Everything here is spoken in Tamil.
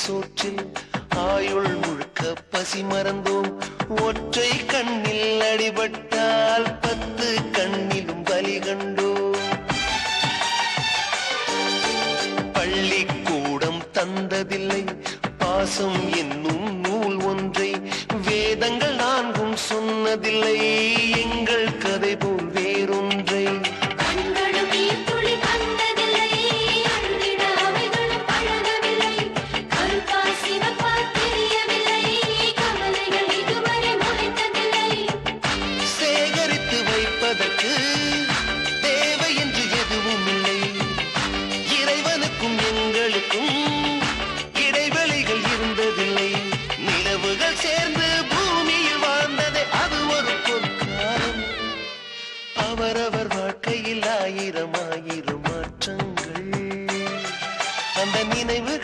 சோற்றில் ஆயுள் முழுக்க பசி மறந்தோம். ஒற்றை கண்ணில் அடிபட்டால் 10 கண்ணிலும் பலி கண்டோம். பள்ளிக்கூடம் தந்ததில்லை பாசம் என்னும் நூல் ஒன்றை, வேதங்கள் 4ம் சொன்னதில்லை எங்கள் கதை போல் வேறொன்றை. சேகரித்து வைப்பதற்கு தேவை என்று எதுவும் இல்லை. இறைவனுக்கும் எங்களுக்கும் இடைவெளிகள் இருந்ததில்லை. நிலவுகள் சேர்ந்து பூமியில் வாழ்ந்ததே அது ஒரு பொற்காலம். அவரவர் வாழ்க்கையில் 1000 மாற்றங்கள். அந்த நினைவு